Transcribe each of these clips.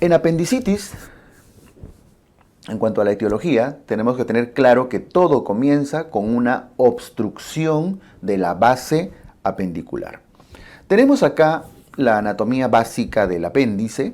En apendicitis, en cuanto a la etiología, tenemos que tener claro que todo comienza con una obstrucción de la base apendicular. Tenemos acá la anatomía básica del apéndice.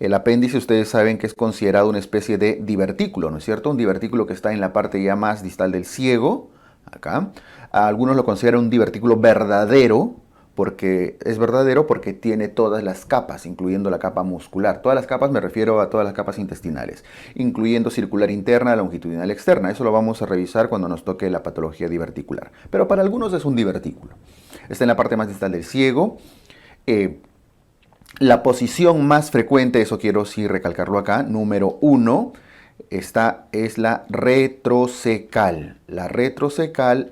El apéndice, ustedes saben que es considerado una especie de divertículo, ¿no es cierto? Un divertículo que está en la parte ya más distal del ciego, acá. Algunos lo consideran un divertículo verdadero, porque es verdadero porque tiene todas las capas, incluyendo la capa muscular. Todas las capas, me refiero a todas las capas intestinales, incluyendo circular interna, longitudinal externa. Eso lo vamos a revisar cuando nos toque la patología diverticular. Pero para algunos es un divertículo. Está en la parte más distal del ciego. La posición más frecuente, eso quiero sí recalcarlo acá, número 1, esta es la retrocecal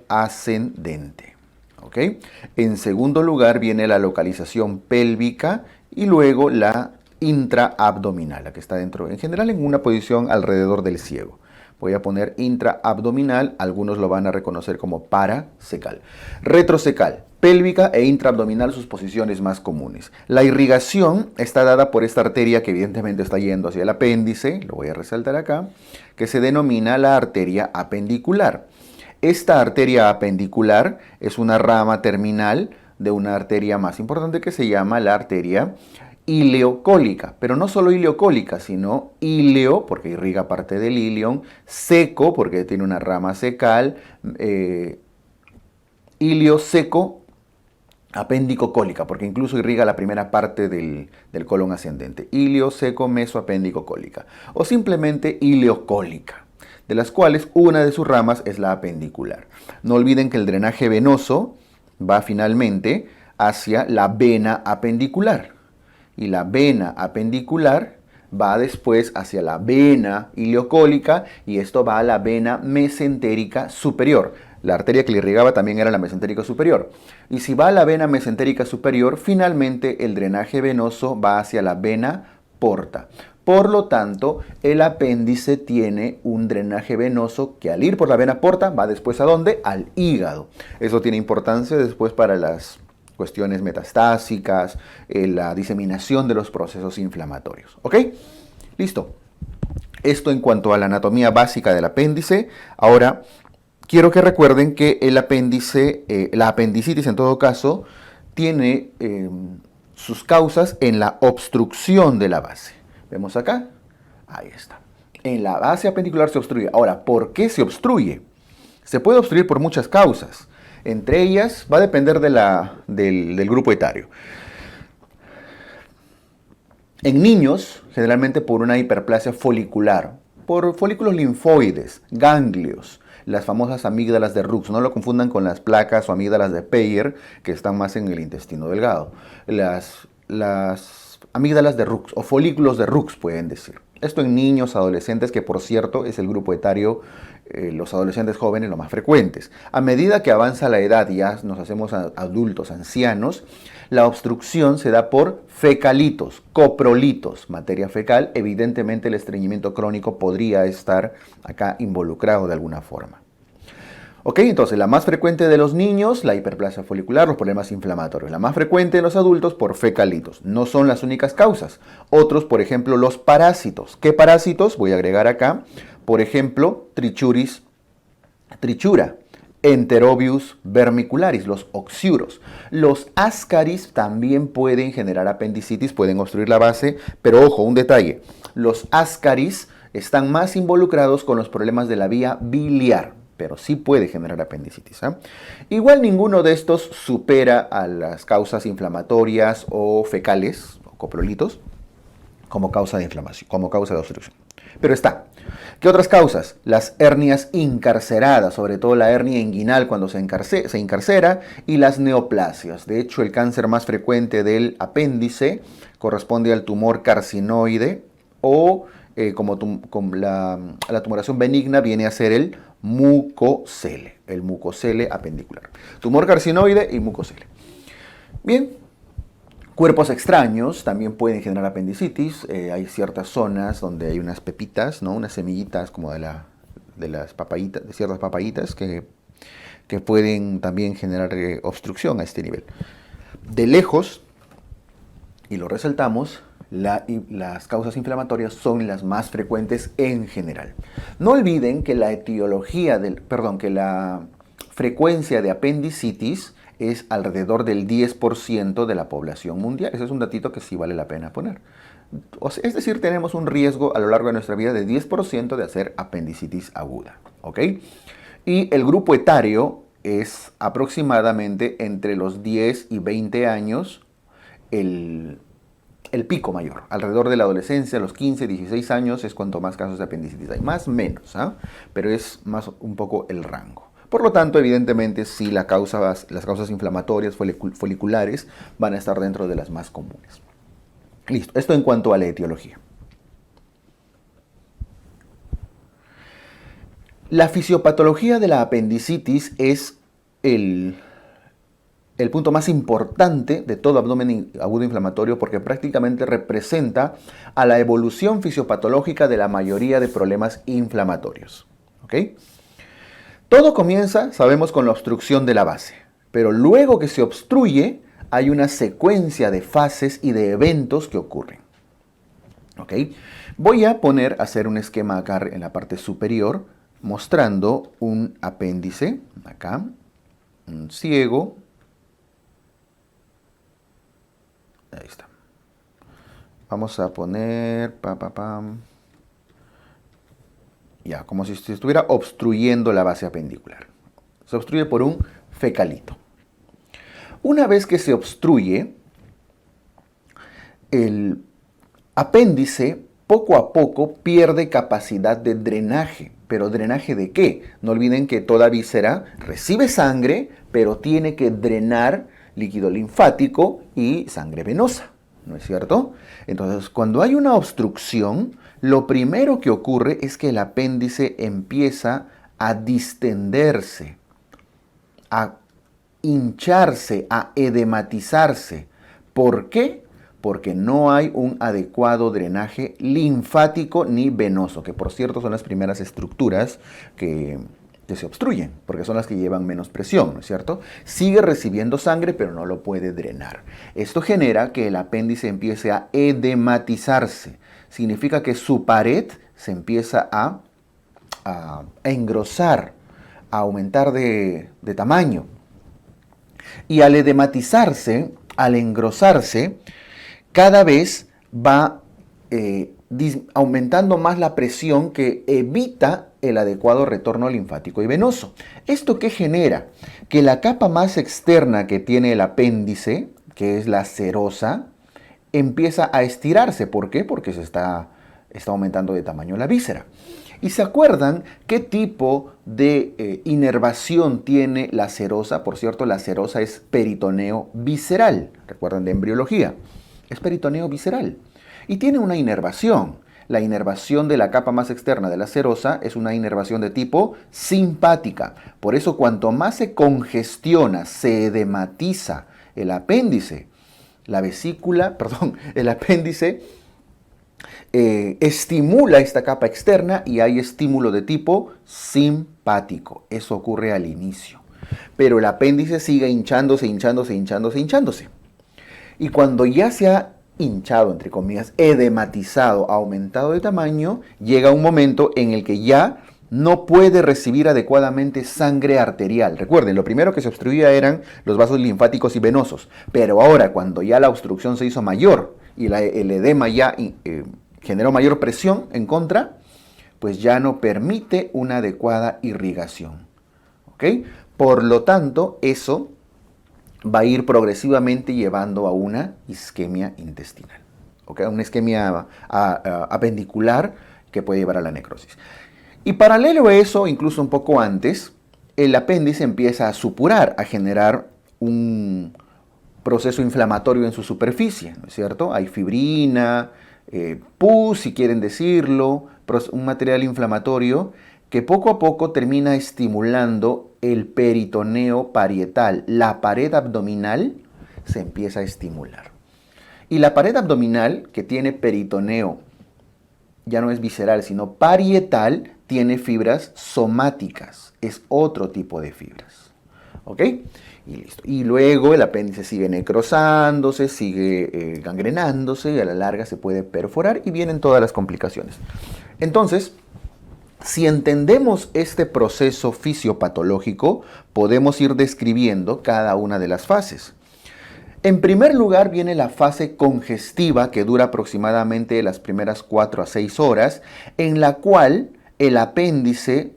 ascendente. ¿Okay? En segundo lugar viene la localización pélvica y luego la intraabdominal, la que está dentro, en general en una posición alrededor del ciego. Voy a poner intraabdominal, algunos lo van a reconocer como paracecal. Retrocecal, pélvica e intraabdominal, sus posiciones más comunes. La irrigación está dada por esta arteria que evidentemente está yendo hacia el apéndice, lo voy a resaltar acá, que se denomina la arteria apendicular. Esta arteria apendicular es una rama terminal de una arteria más importante que se llama la arteria ileocólica, pero no solo ileocólica, sino ileo, porque irriga parte del ilion, seco, porque tiene una rama secal, ileo seco, apéndico-cólica, porque incluso irriga la primera parte del colon ascendente, ileo seco mesoapéndico-cólica, o simplemente ileocólica, de las cuales una de sus ramas es la apendicular. No olviden que el drenaje venoso va finalmente hacia la vena apendicular. Y la vena apendicular va después hacia la vena ileocólica y esto va a la vena mesentérica superior. La arteria que le irrigaba también era la mesentérica superior. Y si va a la vena mesentérica superior, finalmente el drenaje venoso va hacia la vena porta. Por lo tanto, el apéndice tiene un drenaje venoso que al ir por la vena porta va después ¿a dónde? Al hígado. Eso tiene importancia después para las cuestiones metastásicas, la diseminación de los procesos inflamatorios. ¿Ok? Listo. Esto en cuanto a la anatomía básica del apéndice. Ahora, quiero que recuerden que el apéndice, la apendicitis en todo caso, tiene sus causas en la obstrucción de la base. ¿Vemos acá? Ahí está. En la base apendicular se obstruye. Ahora, ¿por qué se obstruye? Se puede obstruir por muchas causas. Entre ellas va a depender del grupo etario. En niños, generalmente por una hiperplasia folicular, por folículos linfoides, ganglios, las famosas amígdalas de Rux. No lo confundan con las placas o amígdalas de Peyer, que están más en el intestino delgado. Las amígdalas de Rux o folículos de Rux pueden decir. Esto en niños, adolescentes, que por cierto es el grupo etario, los adolescentes jóvenes, los más frecuentes. A medida que avanza la edad y ya nos hacemos adultos, ancianos, la obstrucción se da por fecalitos, coprolitos, materia fecal. Evidentemente el estreñimiento crónico podría estar acá involucrado de alguna forma. Ok, entonces la más frecuente de los niños, la hiperplasia folicular, los problemas inflamatorios. La más frecuente de los adultos por fecalitos. No son las únicas causas. Otros, por ejemplo, los parásitos. ¿Qué parásitos? Voy a agregar acá. Por ejemplo, Trichuris trichura, Enterobius vermicularis, los oxiuros. Los ascaris también pueden generar apendicitis, pueden obstruir la base, pero ojo, un detalle. Los ascaris están más involucrados con los problemas de la vía biliar, pero sí puede generar apendicitis. Igual ninguno de estos supera a las causas inflamatorias o fecales, o coprolitos, como causa de inflamación, como causa de obstrucción. Pero está. ¿Qué otras causas? Las hernias incarceradas, sobre todo la hernia inguinal cuando se encarcera, y las neoplasias. De hecho, el cáncer más frecuente del apéndice corresponde al tumor carcinoide o la tumoración benigna viene a ser el mucocele apendicular. Tumor carcinoide y mucocele. Bien. Cuerpos extraños también pueden generar apendicitis. Hay ciertas zonas donde hay unas pepitas, ¿no? Unas semillitas como de las papayitas, de ciertas papayitas que pueden también generar obstrucción a este nivel. De lejos, y lo resaltamos, las causas inflamatorias son las más frecuentes en general. No olviden que la que la frecuencia de apendicitis es alrededor del 10% de la población mundial. Ese es un datito que sí vale la pena poner. Es decir, tenemos un riesgo a lo largo de nuestra vida de 10% de hacer apendicitis aguda. ¿Ok? Y el grupo etario es aproximadamente entre los 10 y 20 años el pico mayor. Alrededor de la adolescencia, los 15, 16 años es cuanto más casos de apendicitis hay. Más menos, pero es más un poco el rango. Por lo tanto, evidentemente, sí, las causas inflamatorias foliculares van a estar dentro de las más comunes. Listo, esto en cuanto a la etiología. La fisiopatología de la apendicitis es el punto más importante de todo abdomen agudo inflamatorio porque prácticamente representa a la evolución fisiopatológica de la mayoría de problemas inflamatorios. ¿Ok? Todo comienza, sabemos, con la obstrucción de la base, pero luego que se obstruye hay una secuencia de fases y de eventos que ocurren. ¿Ok? Voy a hacer un esquema acá en la parte superior mostrando un apéndice, acá, un ciego. Ahí está. Vamos a poner, ya, como si se estuviera obstruyendo la base apendicular. Se obstruye por un fecalito. Una vez que se obstruye, el apéndice poco a poco pierde capacidad de drenaje. ¿Pero drenaje de qué? No olviden que toda víscera recibe sangre, pero tiene que drenar líquido linfático y sangre venosa, ¿no es cierto? Entonces, cuando hay una obstrucción, lo primero que ocurre es que el apéndice empieza a distenderse, a hincharse, a edematizarse. ¿Por qué? Porque no hay un adecuado drenaje linfático ni venoso, que por cierto son las primeras estructuras que se obstruyen, porque son las que llevan menos presión, ¿no es cierto? Sigue recibiendo sangre, pero no lo puede drenar. Esto genera que el apéndice empiece a edematizarse. Significa que su pared se empieza a engrosar, a aumentar de tamaño. Y al edematizarse, al engrosarse, cada vez va aumentando más la presión que evita el adecuado retorno linfático y venoso. ¿Esto qué genera? Que la capa más externa que tiene el apéndice, que es la serosa, empieza a estirarse. ¿Por qué? Porque se está aumentando de tamaño la víscera. ¿Y se acuerdan qué tipo de inervación tiene la serosa? Por cierto, la serosa es peritoneo visceral. ¿Recuerdan de embriología? Es peritoneo visceral y tiene una inervación. La inervación de la capa más externa de la serosa es una inervación de tipo simpática. Por eso, cuanto más se congestiona, se edematiza el apéndice, el apéndice estimula esta capa externa y hay estímulo de tipo simpático. Eso ocurre al inicio. Pero el apéndice sigue hinchándose. Y cuando ya se ha hinchado, entre comillas, edematizado, aumentado de tamaño, llega un momento en el que ya no puede recibir adecuadamente sangre arterial. Recuerden, lo primero que se obstruía eran los vasos linfáticos y venosos. Pero ahora, cuando ya la obstrucción se hizo mayor y el edema ya generó mayor presión en contra, pues ya no permite una adecuada irrigación. ¿Ok? Por lo tanto, eso va a ir progresivamente llevando a una isquemia intestinal, ¿ok? Una isquemia apendicular que puede llevar a la necrosis. Y paralelo a eso, incluso un poco antes, el apéndice empieza a supurar, a generar un proceso inflamatorio en su superficie, ¿no es cierto? Hay fibrina, pus, si quieren decirlo, un material inflamatorio que poco a poco termina estimulando el peritoneo parietal. La pared abdominal se empieza a estimular. Y la pared abdominal, que tiene peritoneo, ya no es visceral, sino parietal, tiene fibras somáticas. Es otro tipo de fibras. ¿Ok? y listo. Y luego el apéndice sigue necrosándose, sigue gangrenándose y a la larga se puede perforar y vienen todas las complicaciones. Entonces, si entendemos este proceso fisiopatológico, podemos ir describiendo cada una de las fases. En primer lugar viene la fase congestiva, que dura aproximadamente las primeras 4 a 6 horas, en la cual el apéndice,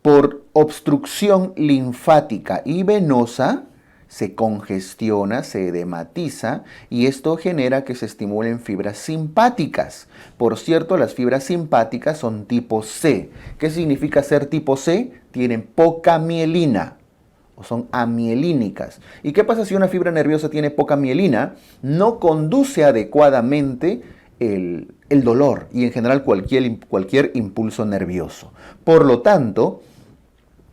por obstrucción linfática y venosa, se congestiona, se edematiza y esto genera que se estimulen fibras simpáticas. Por cierto, las fibras simpáticas son tipo C. ¿Qué significa ser tipo C? Tienen poca mielina o son amielínicas. ¿Y qué pasa si una fibra nerviosa tiene poca mielina? No conduce adecuadamente el dolor y en general cualquier impulso nervioso. Por lo tanto,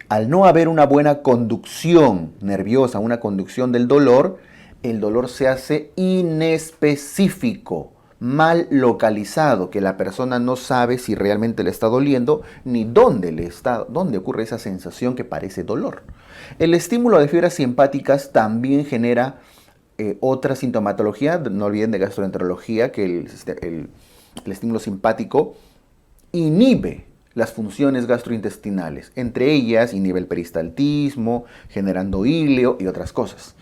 al no haber una buena conducción nerviosa, una conducción del dolor, el dolor se hace inespecífico, mal localizado, que la persona no sabe si realmente le está doliendo ni dónde ocurre esa sensación que parece dolor. El estímulo de fibras simpáticas también genera otra sintomatología. No olviden de gastroenterología que el estímulo simpático inhibe las funciones gastrointestinales, entre ellas inhibe el peristaltismo, generando íleo y otras cosas.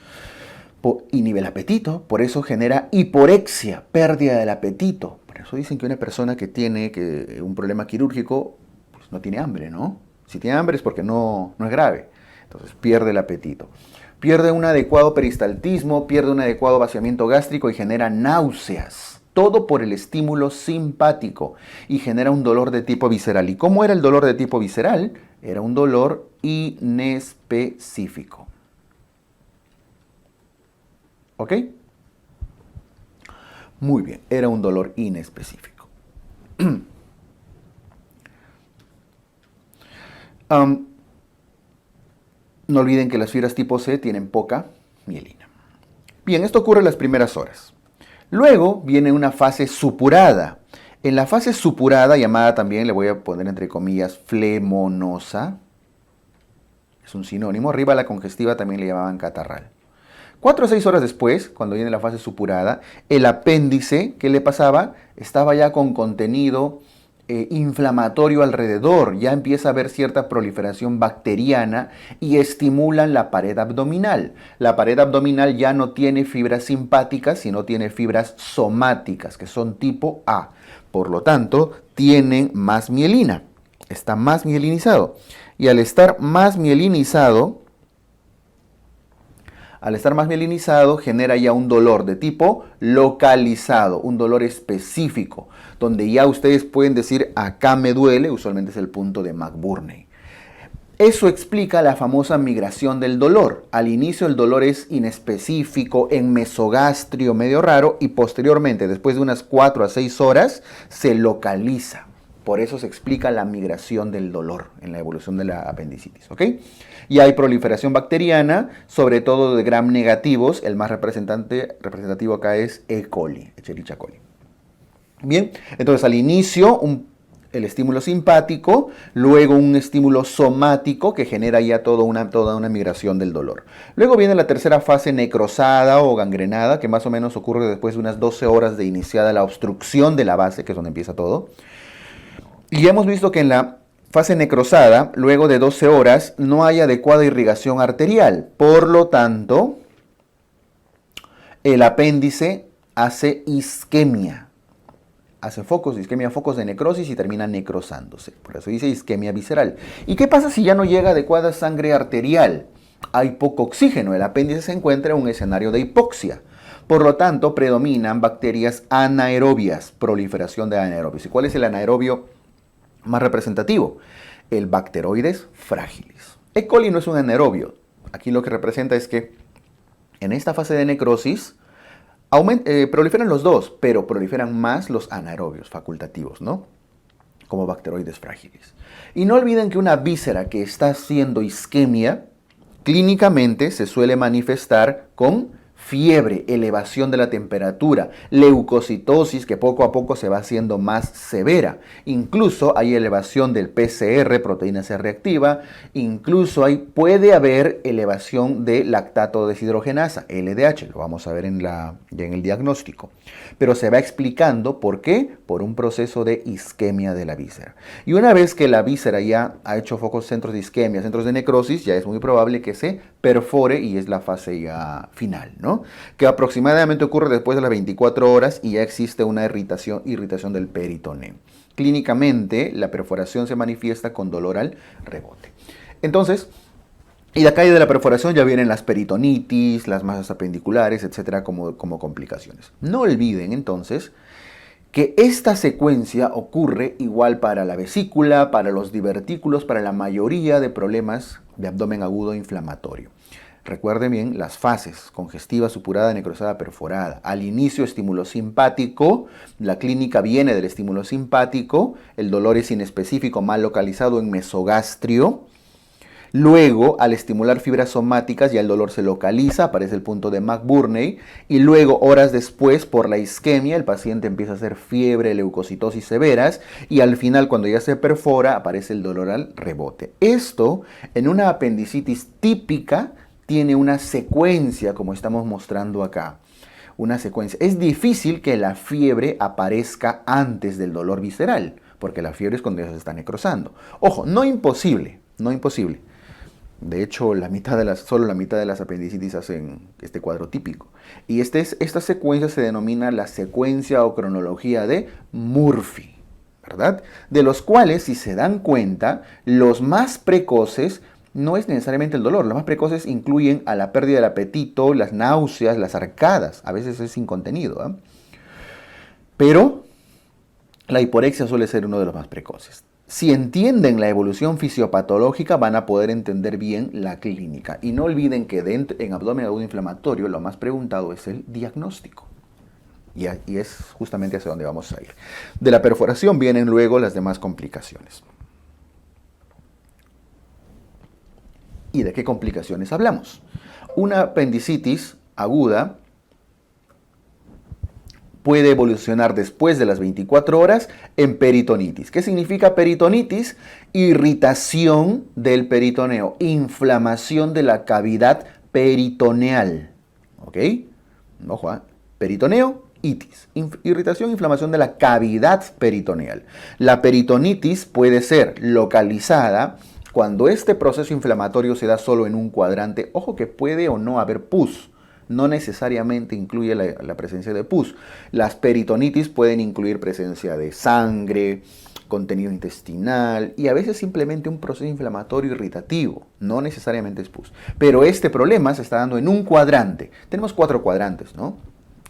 Inhibe el apetito, por eso genera hiporexia, pérdida del apetito. Por eso dicen que una persona que tiene un problema quirúrgico, pues no tiene hambre, ¿no? Si tiene hambre es porque no es grave. Entonces pierde el apetito. Pierde un adecuado peristaltismo, pierde un adecuado vaciamiento gástrico y genera náuseas. Todo por el estímulo simpático y genera un dolor de tipo visceral. ¿Y cómo era el dolor de tipo visceral? Era un dolor inespecífico. ¿Ok? Muy bien, era un dolor inespecífico. No olviden que las fibras tipo C tienen poca mielina. Bien, esto ocurre en las primeras horas. Luego viene una fase supurada. En la fase supurada, llamada también, le voy a poner entre comillas, flemonosa, es un sinónimo, arriba la congestiva también le llamaban catarral. 4 o 6 horas después, cuando viene la fase supurada, el apéndice, ¿qué le pasaba? Estaba ya con contenido inflamatorio alrededor, ya empieza a haber cierta proliferación bacteriana y estimulan la pared abdominal. La pared abdominal ya no tiene fibras simpáticas, sino tiene fibras somáticas, que son tipo A. Por lo tanto, tienen más mielina, está más mielinizado. Y al estar más mielinizado, genera ya un dolor de tipo localizado, un dolor específico, donde ya ustedes pueden decir, acá me duele, usualmente es el punto de McBurney. Eso explica la famosa migración del dolor. Al inicio el dolor es inespecífico, en mesogastrio, medio raro, y posteriormente, después de unas 4 a 6 horas, se localiza. Por eso se explica la migración del dolor en la evolución de la apendicitis, ¿ok? Y hay proliferación bacteriana, sobre todo de gram negativos. El más representativo acá es E. coli, Escherichia coli. Bien, entonces al inicio el estímulo simpático, luego un estímulo somático que genera ya toda una migración del dolor. Luego viene la tercera fase necrosada o gangrenada, que más o menos ocurre después de unas 12 horas de iniciada la obstrucción de la base, que es donde empieza todo. Y ya hemos visto que en la fase necrosada, luego de 12 horas, no hay adecuada irrigación arterial. Por lo tanto, el apéndice hace isquemia. Hace focos de necrosis y termina necrosándose. Por eso dice isquemia visceral. ¿Y qué pasa si ya no llega adecuada sangre arterial? Hay poco oxígeno. El apéndice se encuentra en un escenario de hipoxia. Por lo tanto, predominan bacterias anaerobias, proliferación de anaerobios. ¿Y cuál es el anaerobio más representativo? El Bacteroides fragilis. E. coli no es un anaerobio. Aquí lo que representa es que en esta fase de necrosis proliferan los dos, pero proliferan más los anaerobios facultativos, ¿no? Como Bacteroides fragilis. Y no olviden que una víscera que está haciendo isquemia, clínicamente se suele manifestar con fiebre, elevación de la temperatura, leucocitosis que poco a poco se va haciendo más severa. Incluso hay elevación del PCR, proteína C reactiva, incluso puede haber elevación de lactato deshidrogenasa, LDH, lo vamos a ver ya en el diagnóstico. Pero se va explicando por qué, por un proceso de isquemia de la víscera. Y una vez que la víscera ya ha hecho focos, centros de isquemia, centros de necrosis, ya es muy probable que se perfore y es la fase ya final, ¿no? Que aproximadamente ocurre después de las 24 horas y ya existe una irritación del peritoneo. Clínicamente, la perforación se manifiesta con dolor al rebote. Entonces, y de acá de la perforación ya vienen las peritonitis, las masas apendiculares, etcétera, como complicaciones. No olviden entonces que esta secuencia ocurre igual para la vesícula, para los divertículos, para la mayoría de problemas de abdomen agudo inflamatorio. Recuerden bien las fases: congestiva, supurada, necrosada, perforada. Al inicio, estímulo simpático, la clínica viene del estímulo simpático, el dolor es inespecífico, mal localizado en mesogastrio. Luego, al estimular fibras somáticas, ya el dolor se localiza, aparece el punto de McBurney, y luego, horas después, por la isquemia, el paciente empieza a hacer fiebre, leucocitosis severas, y al final, cuando ya se perfora, aparece el dolor al rebote. Esto, en una apendicitis típica, tiene una secuencia, como estamos mostrando acá. Una secuencia. Es difícil que la fiebre aparezca antes del dolor visceral, porque la fiebre es cuando ya se está necrosando. Ojo, no imposible, no imposible. De hecho, solo la mitad de las apendicitis hacen este cuadro típico. Y esta secuencia se denomina la secuencia o cronología de Murphy, ¿verdad? De los cuales, si se dan cuenta, los más precoces no es necesariamente el dolor. Los más precoces incluyen a la pérdida del apetito, las náuseas, las arcadas. A veces es sin contenido, ¿eh? Pero la hiporexia suele ser uno de los más precoces. Si entienden la evolución fisiopatológica, van a poder entender bien la clínica. Y no olviden que en abdomen agudo inflamatorio lo más preguntado es el diagnóstico. Y es justamente hacia donde vamos a ir. De la perforación vienen luego las demás complicaciones. ¿Y de qué complicaciones hablamos? Una apendicitis aguda puede evolucionar después de las 24 horas en peritonitis. ¿Qué significa peritonitis? Irritación del peritoneo, inflamación de la cavidad peritoneal. ¿Ok? Ojo, peritoneo, itis. Irritación, inflamación de la cavidad peritoneal. La peritonitis puede ser localizada cuando este proceso inflamatorio se da solo en un cuadrante. Ojo que puede o no haber pus. No necesariamente incluye la presencia de pus. Las peritonitis pueden incluir presencia de sangre, contenido intestinal y a veces simplemente un proceso inflamatorio irritativo. No necesariamente es pus. Pero este problema se está dando en un cuadrante. Tenemos 4 cuadrantes, ¿no?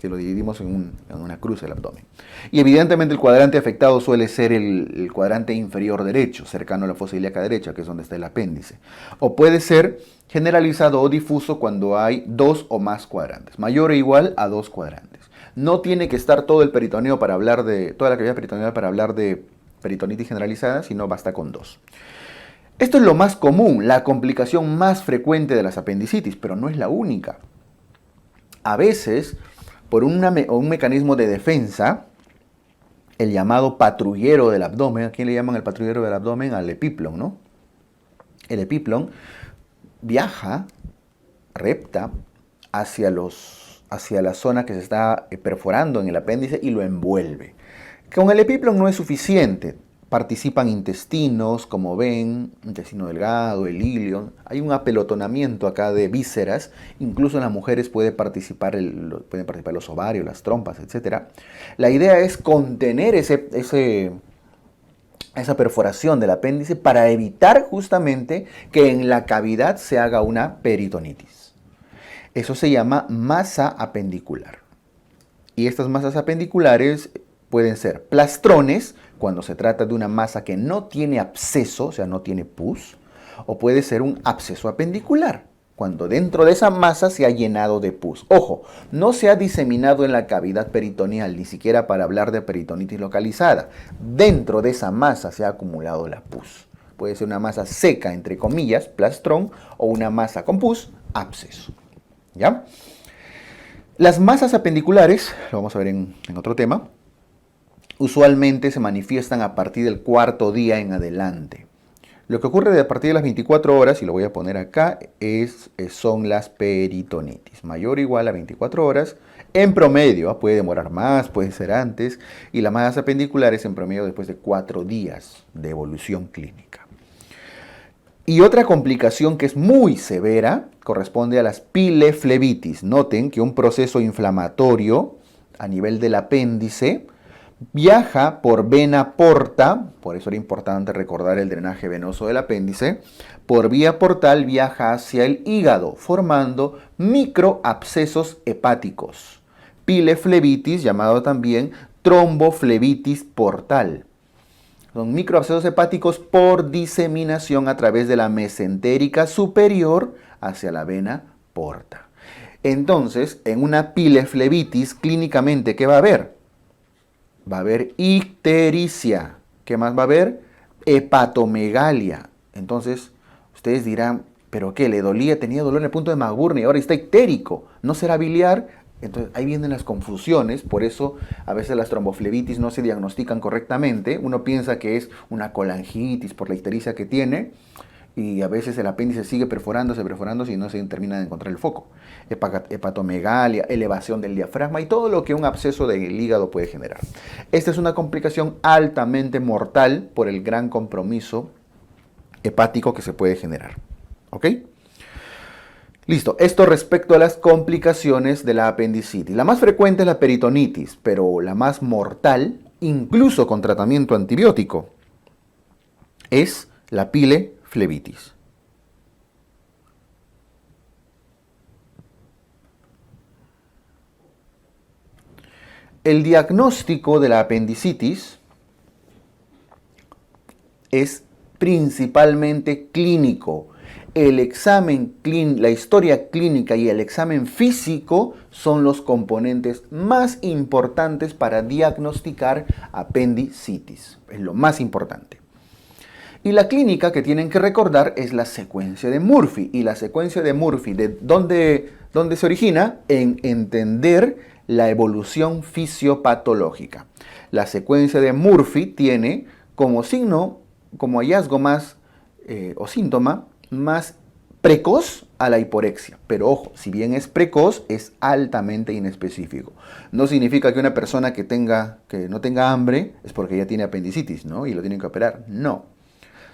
Que lo dividimos en una cruz del abdomen. Y evidentemente el cuadrante afectado suele ser el cuadrante inferior derecho, cercano a la fosa ilíaca derecha, que es donde está el apéndice. O puede ser generalizado o difuso cuando hay 2 o más cuadrantes, mayor o igual a 2 cuadrantes. No tiene que estar todo el peritoneo para hablar de, toda la cavidad peritoneal para hablar de peritonitis generalizada, sino basta con 2. Esto es lo más común, la complicación más frecuente de las apendicitis, pero no es la única. A veces, por un mecanismo de defensa, el llamado patrullero del abdomen, ¿a quién le llaman el patrullero del abdomen? Al epiplon, ¿no? El epiplon viaja, repta, hacia la zona que se está perforando en el apéndice y lo envuelve. Con el epiplon no es suficiente. Participan intestinos, como ven, intestino delgado, el ilion. Hay un apelotonamiento acá de vísceras. Incluso en las mujeres pueden participar los ovarios, las trompas, etc. La idea es contener esa perforación del apéndice para evitar justamente que en la cavidad se haga una peritonitis. Eso se llama masa apendicular. Y estas masas apendiculares pueden ser plastrones, cuando se trata de una masa que no tiene absceso, o sea, no tiene pus, o puede ser un absceso apendicular, cuando dentro de esa masa se ha llenado de pus. Ojo, no se ha diseminado en la cavidad peritoneal, ni siquiera para hablar de peritonitis localizada. Dentro de esa masa se ha acumulado la pus. Puede ser una masa seca, entre comillas, plastrón, o una masa con pus, absceso. ¿Ya? Las masas apendiculares, lo vamos a ver en otro tema, usualmente se manifiestan a partir del cuarto día en adelante. Lo que ocurre a partir de las 24 horas, y lo voy a poner acá, son las peritonitis. Mayor o igual a 24 horas, en promedio, puede demorar más, puede ser antes, y las masas apendiculares en promedio después de 4 días de evolución clínica. Y otra complicación que es muy severa corresponde a las pileflebitis. Noten que un proceso inflamatorio a nivel del apéndice viaja por vena porta, por eso era importante recordar el drenaje venoso del apéndice, por vía portal viaja hacia el hígado, formando microabscesos hepáticos. Pileflebitis, llamado también tromboflebitis portal. Son microabscesos hepáticos por diseminación a través de la mesentérica superior hacia la vena porta. Entonces, en una pileflebitis, clínicamente, ¿qué va a haber? Va a haber ictericia. ¿Qué más va a haber? Hepatomegalia. Entonces, ustedes dirán, ¿pero qué? ¿Le dolía? Tenía dolor en el punto de McBurney y ahora está ictérico. ¿No será biliar? Entonces, ahí vienen las confusiones. Por eso, a veces las tromboflebitis no se diagnostican correctamente. Uno piensa que es una colangitis por la ictericia que tiene. Y a veces el apéndice sigue perforándose y no se termina de encontrar el foco. Hepatomegalia, elevación del diafragma y todo lo que un absceso del hígado puede generar. Esta es una complicación altamente mortal por el gran compromiso hepático que se puede generar. ¿Ok? Listo. Esto respecto a las complicaciones de la apendicitis. La más frecuente es la peritonitis, pero la más mortal, incluso con tratamiento antibiótico, es la pileflebitis. El diagnóstico de la apendicitis es principalmente clínico. El examen la historia clínica y el examen físico son los componentes más importantes para diagnosticar apendicitis. Es lo más importante. Y la clínica que tienen que recordar es la secuencia de Murphy. Y la secuencia de Murphy, ¿de dónde se origina? En entender la evolución fisiopatológica. La secuencia de Murphy tiene como signo, como hallazgo más o síntoma más precoz a la hiporexia. Pero ojo, si bien es precoz, es altamente inespecífico. No significa que una persona que no tenga hambre es porque ya tiene apendicitis, ¿no? Y lo tienen que operar. No.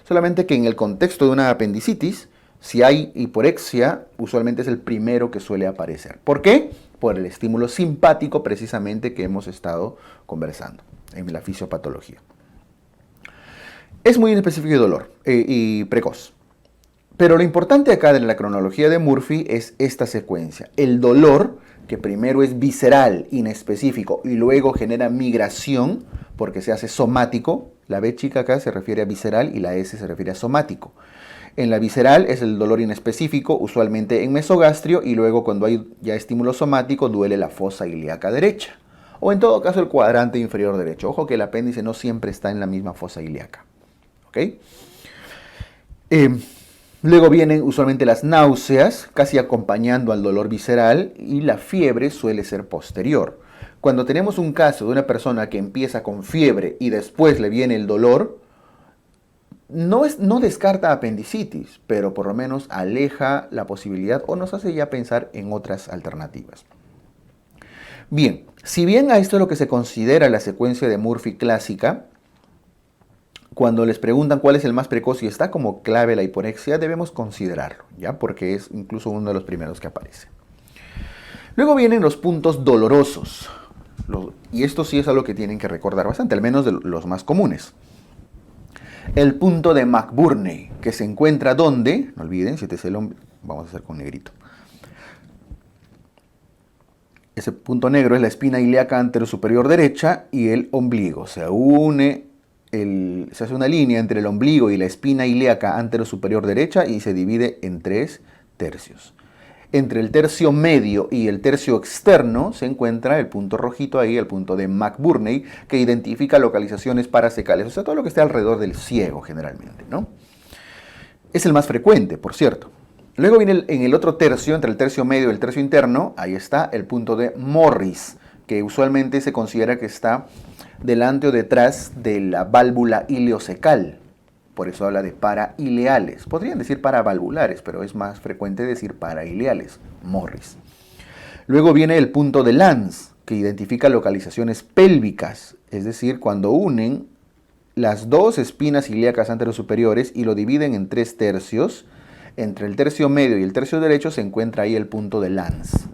Solamente que en el contexto de una apendicitis, si hay hiporexia, usualmente es el primero que suele aparecer. ¿Por qué? Por el estímulo simpático precisamente que hemos estado conversando en la fisiopatología. Es muy inespecífico y dolor y precoz. Pero lo importante acá de la cronología de Murphy es esta secuencia. El dolor, que primero es visceral, inespecífico, y luego genera migración, porque se hace somático. La B chica acá se refiere a visceral y la S se refiere a somático. En la visceral es el dolor inespecífico, usualmente en mesogastrio, y luego cuando hay ya estímulo somático duele la fosa ilíaca derecha. O en todo caso el cuadrante inferior derecho. Ojo que el apéndice no siempre está en la misma fosa ilíaca. ¿Ok? Luego vienen usualmente las náuseas, casi acompañando al dolor visceral, y la fiebre suele ser posterior. Cuando tenemos un caso de una persona que empieza con fiebre y después le viene el dolor, no descarta apendicitis, pero por lo menos aleja la posibilidad o nos hace ya pensar en otras alternativas. Bien, si bien a esto es lo que se considera la secuencia de Murphy clásica, cuando les preguntan cuál es el más precoz y está como clave la hiporexia, debemos considerarlo, ¿ya? Porque es incluso uno de los primeros que aparece. Luego vienen los puntos dolorosos. Y esto sí es algo que tienen que recordar bastante, al menos de los más comunes. El punto de McBurney, que se encuentra ¿dónde? No olviden, si este es el ombligo, vamos a hacer con negrito. Ese punto negro es la espina ilíaca anterosuperior derecha y el ombligo. Se hace una línea entre el ombligo y la espina ilíaca anterosuperior derecha y se divide en 3 tercios. Entre el tercio medio y el tercio externo se encuentra el punto rojito ahí, el punto de McBurney, que identifica localizaciones parasecales, o sea, todo lo que esté alrededor del ciego generalmente, ¿no? Es el más frecuente, por cierto. Luego viene en el otro tercio, entre el tercio medio y el tercio interno, ahí está el punto de Morris, que usualmente se considera que está delante o detrás de la válvula ileocecal. Por eso habla de paraileales. Podrían decir paravalvulares, pero es más frecuente decir paraileales. Morris. Luego viene el punto de Lanz, que identifica localizaciones pélvicas, es decir, cuando unen las dos espinas ilíacas anterosuperiores y lo dividen en 3 tercios. Entre el tercio medio y el tercio derecho se encuentra ahí el punto de Lanz,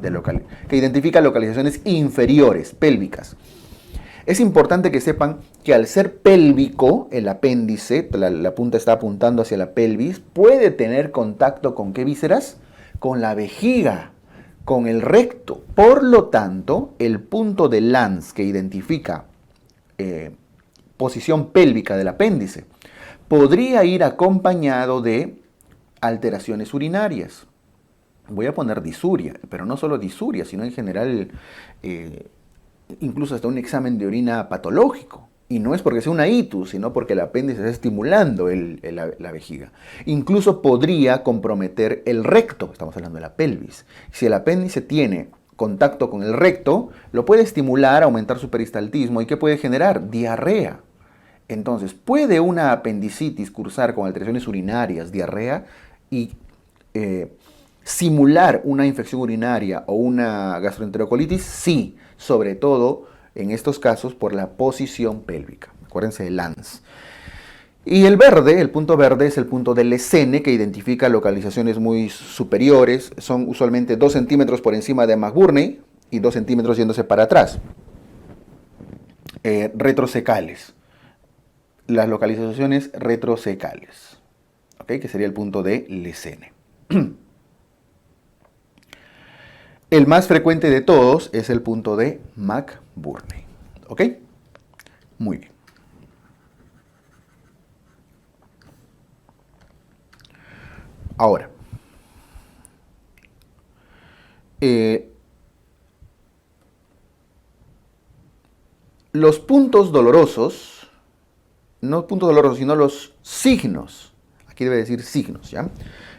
que identifica localizaciones inferiores, pélvicas. Es importante que sepan que al ser pélvico, el apéndice, la punta está apuntando hacia la pelvis, puede tener contacto con ¿qué vísceras? Con la vejiga, con el recto. Por lo tanto, el punto de Lanz que identifica posición pélvica del apéndice podría ir acompañado de alteraciones urinarias. Voy a poner disuria, pero no solo disuria, sino en general incluso hasta un examen de orina patológico. Y no es porque sea una itus, sino porque el apéndice está estimulando la vejiga. Incluso podría comprometer el recto, estamos hablando de la pelvis. Si el apéndice tiene contacto con el recto, lo puede estimular, aumentar su peristaltismo. ¿Y qué puede generar? Diarrea. Entonces, ¿puede una apendicitis cursar con alteraciones urinarias, diarrea y simular una infección urinaria o una gastroenterocolitis? Sí, sobre todo en estos casos por la posición pélvica. Acuérdense de Lanz. Y el verde, el punto verde, es el punto del Lesene, que identifica localizaciones muy superiores. Son usualmente 2 centímetros por encima de McBurney y 2 centímetros yéndose para atrás. Retrosecales. Las localizaciones retrosecales, ¿ok? Que sería el punto de Lesene. El más frecuente de todos es el punto de McBurney, ¿ok? Muy bien. Ahora, los puntos dolorosos, no puntos dolorosos, sino los signos. Aquí debe decir signos, ¿ya?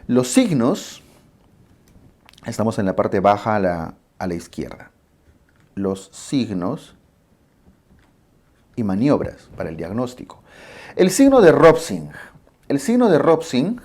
Los signos, estamos en la parte baja a la izquierda. Los signos y maniobras para el diagnóstico. El signo de Robsing. El signo de Robsing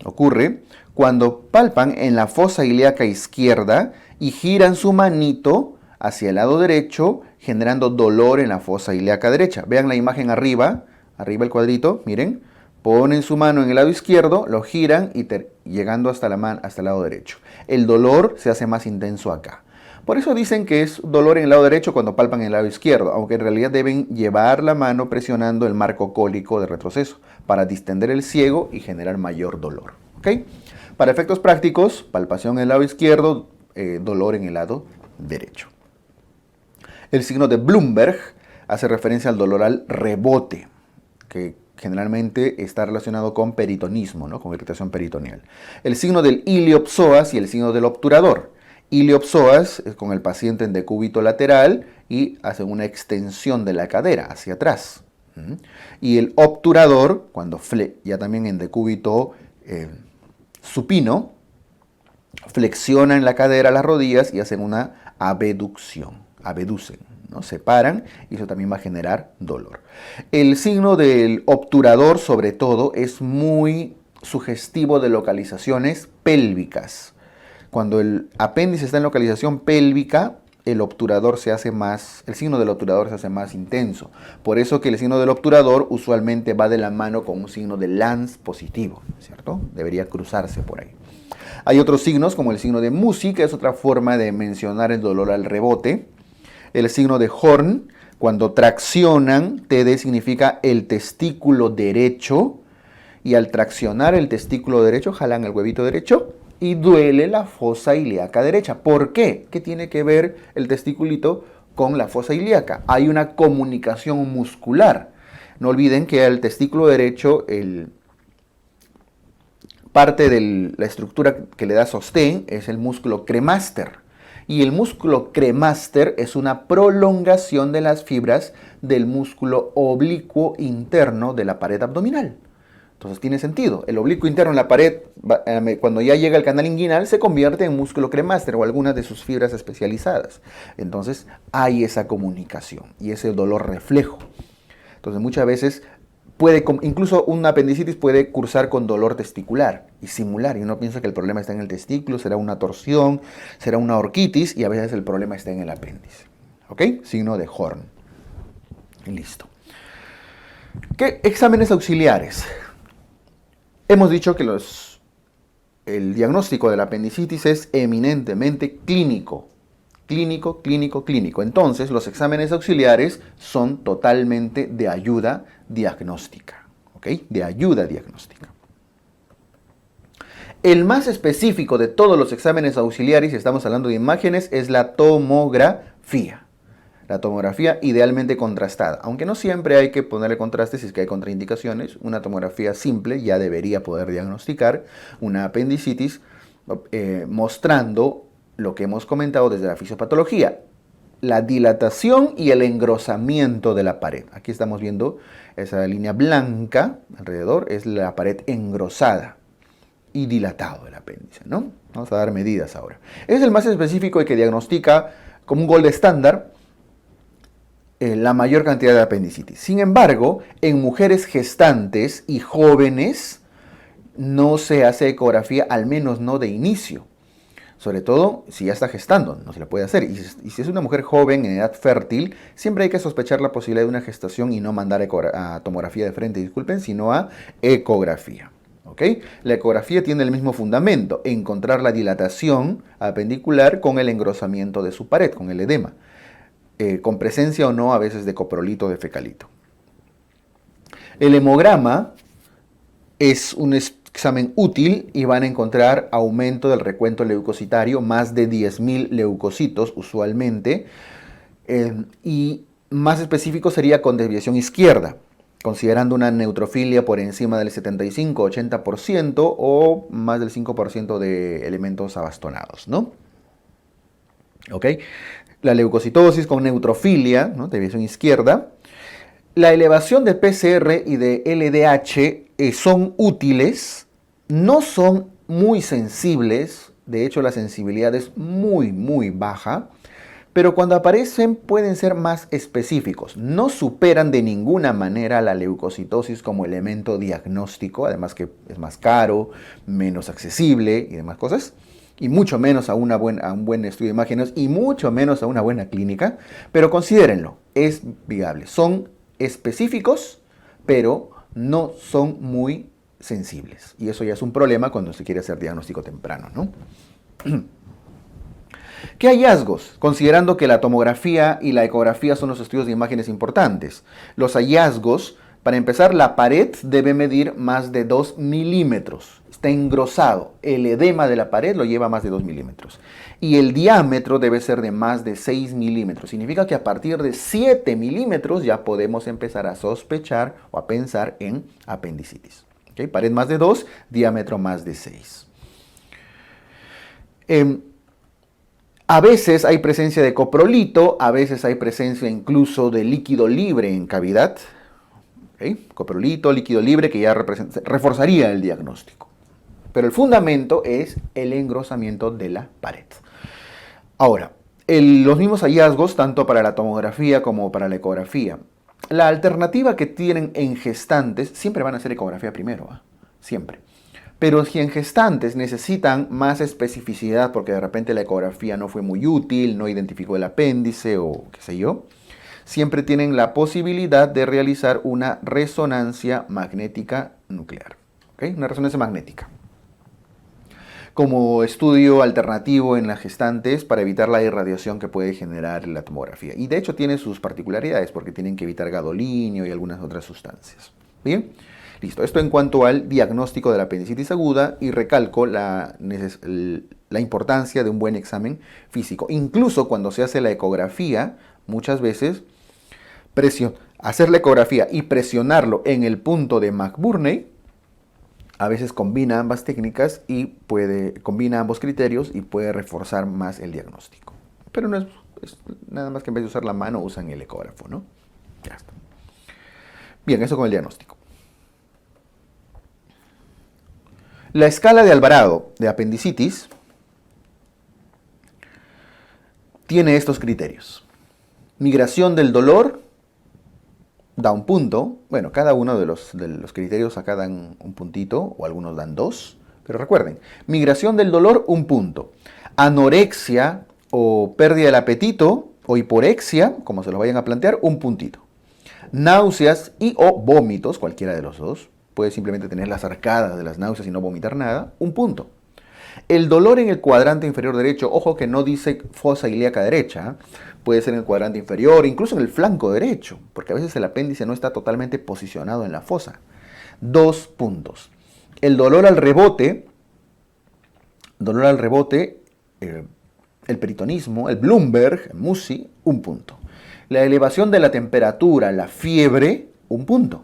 ocurre cuando palpan en la fosa ilíaca izquierda y giran su manito hacia el lado derecho, generando dolor en la fosa ilíaca derecha. Vean la imagen arriba el cuadrito, miren, ponen su mano en el lado izquierdo, lo giran y llegando hasta el lado derecho. El dolor se hace más intenso acá. Por eso dicen que es dolor en el lado derecho cuando palpan en el lado izquierdo, aunque en realidad deben llevar la mano presionando el marco cólico de retroceso para distender el ciego y generar mayor dolor. ¿Okay? Para efectos prácticos, palpación en el lado izquierdo, dolor en el lado derecho. El signo de Bloomberg hace referencia al dolor al rebote, que generalmente está relacionado con peritonismo, ¿no? Con irritación peritoneal. El signo del iliopsoas y el signo del obturador. Iliopsoas es con el paciente en decúbito lateral y hacen una extensión de la cadera hacia atrás. Y el obturador, cuando ya también en decúbito supino, flexionan la cadera, las rodillas y hacen una abducción, abducen, ¿no? Se paran y eso también va a generar dolor. El signo del obturador, sobre todo, es muy sugestivo de localizaciones pélvicas. Cuando el apéndice está en localización pélvica, el signo del obturador se hace más intenso. Por eso que el signo del obturador usualmente va de la mano con un signo de Lanz positivo, ¿cierto? Debería cruzarse por ahí. Hay otros signos, como el signo de Musi, que es otra forma de mencionar el dolor al rebote. El signo de Horn, cuando traccionan, TD significa el testículo derecho, y al traccionar el testículo derecho, jalan el huevito derecho y duele la fosa ilíaca derecha. ¿Por qué? ¿Qué tiene que ver el testiculito con la fosa ilíaca? Hay una comunicación muscular. No olviden que al testículo derecho, parte de la estructura que le da sostén es el músculo cremaster. Y el músculo cremaster es una prolongación de las fibras del músculo oblicuo interno de la pared abdominal. Entonces tiene sentido. El oblicuo interno en la pared, cuando ya llega al canal inguinal, se convierte en músculo cremaster o algunas de sus fibras especializadas. Entonces hay esa comunicación y ese dolor reflejo. Entonces muchas veces incluso una apendicitis puede cursar con dolor testicular y simular. Y uno piensa que el problema está en el testículo, será una torsión, será una orquitis y a veces el problema está en el apéndice. ¿Ok? Signo de Horn. Y listo. ¿Qué exámenes auxiliares? Hemos dicho que el diagnóstico de la apendicitis es eminentemente clínico. Clínico. Entonces, los exámenes auxiliares son totalmente de ayuda diagnóstica. ¿Ok? De ayuda diagnóstica. El más específico de todos los exámenes auxiliares, si estamos hablando de imágenes, es la tomografía. La tomografía idealmente contrastada, aunque no siempre hay que ponerle contraste si es que hay contraindicaciones. Una tomografía simple ya debería poder diagnosticar una apendicitis mostrando lo que hemos comentado desde la fisiopatología, la dilatación y el engrosamiento de la pared. Aquí estamos viendo esa línea blanca alrededor, es la pared engrosada y dilatado del apéndice, ¿no? Vamos a dar medidas ahora. Es el más específico y que diagnostica como un gold estándar la mayor cantidad de apendicitis. Sin embargo, en mujeres gestantes y jóvenes no se hace ecografía, al menos no de inicio. Sobre todo si ya está gestando, no se le puede hacer. Y si es una mujer joven en edad fértil, siempre hay que sospechar la posibilidad de una gestación y no mandar a tomografía de frente, disculpen, sino a ecografía. ¿Ok? La ecografía tiene el mismo fundamento, encontrar la dilatación apendicular con el engrosamiento de su pared, con el edema. Con presencia o no a veces de coprolito o de fecalito. El hemograma es un examen útil y van a encontrar aumento del recuento leucocitario, más de 10.000 leucocitos usualmente, y más específico sería con desviación izquierda, considerando una neutrofilia por encima del 75-80% o más del 5% de elementos abastonados, ¿no? ¿Ok? La leucocitosis con neutrofilia, ¿no? Desviación izquierda. La elevación de PCR y de LDH son útiles, no son muy sensibles, de hecho la sensibilidad es muy baja, pero cuando aparecen pueden ser más específicos. No superan de ninguna manera la leucocitosis como elemento diagnóstico, además que es más caro, menos accesible y demás cosas. Y mucho menos a un buen estudio de imágenes y mucho menos a una buena clínica, pero considérenlo, es viable. Son específicos, pero no son muy sensibles. Y eso ya es un problema cuando se quiere hacer diagnóstico temprano, ¿no? ¿Qué hallazgos? Considerando que la tomografía y la ecografía son los estudios de imágenes importantes. Los hallazgos, para empezar, la pared debe medir más de 2 milímetros. Está engrosado. El edema de la pared lo lleva más de 2 milímetros. Y el diámetro debe ser de más de 6 milímetros. Significa que a partir de 7 milímetros ya podemos empezar a sospechar o a pensar en apendicitis. ¿Okay? Pared más de 2, diámetro más de 6. A veces hay presencia de coprolito, a veces hay presencia incluso de líquido libre en cavidad. ¿Okay? Coprolito, líquido libre, que ya reforzaría el diagnóstico. Pero el fundamento es el engrosamiento de la pared. Ahora, los mismos hallazgos, tanto para la tomografía como para la ecografía. La alternativa que tienen en gestantes, siempre van a hacer ecografía primero, ¿eh? Siempre. Pero si en gestantes necesitan más especificidad porque de repente la ecografía no fue muy útil, no identificó el apéndice o qué sé yo, siempre tienen la posibilidad de realizar una resonancia magnética nuclear. ¿Okay? Una resonancia magnética. Como estudio alternativo en las gestantes para evitar la irradiación que puede generar la tomografía. Y de hecho tiene sus particularidades porque tienen que evitar gadolinio y algunas otras sustancias. Bien, listo. Esto en cuanto al diagnóstico de la apendicitis aguda y recalco la importancia de un buen examen físico. Incluso cuando se hace la ecografía, muchas veces hacer la ecografía y presionarlo en el punto de McBurney a veces combina ambas técnicas y combina ambos criterios y puede reforzar más el diagnóstico. Pero no es nada más que en vez de usar la mano usan el ecógrafo, ¿no? Ya está. Bien, eso con el diagnóstico. La escala de Alvarado de apendicitis tiene estos criterios. Migración del dolor da un punto. Bueno, cada uno de los criterios acá dan un puntito, o algunos dan 2. Pero recuerden, migración del dolor, un punto. Anorexia o pérdida del apetito o hiporexia, como se lo vayan a plantear, un puntito. Náuseas y o vómitos, cualquiera de los dos. Puede simplemente tener las arcadas de las náuseas y no vomitar nada, un punto. El dolor en el cuadrante inferior derecho, ojo que no dice fosa ilíaca derecha, puede ser en el cuadrante inferior, incluso en el flanco derecho, porque a veces el apéndice no está totalmente posicionado en la fosa. 2 puntos. El dolor al rebote, el peritonismo, el Bloomberg, el Musi, un punto. La elevación de la temperatura, la fiebre, un punto.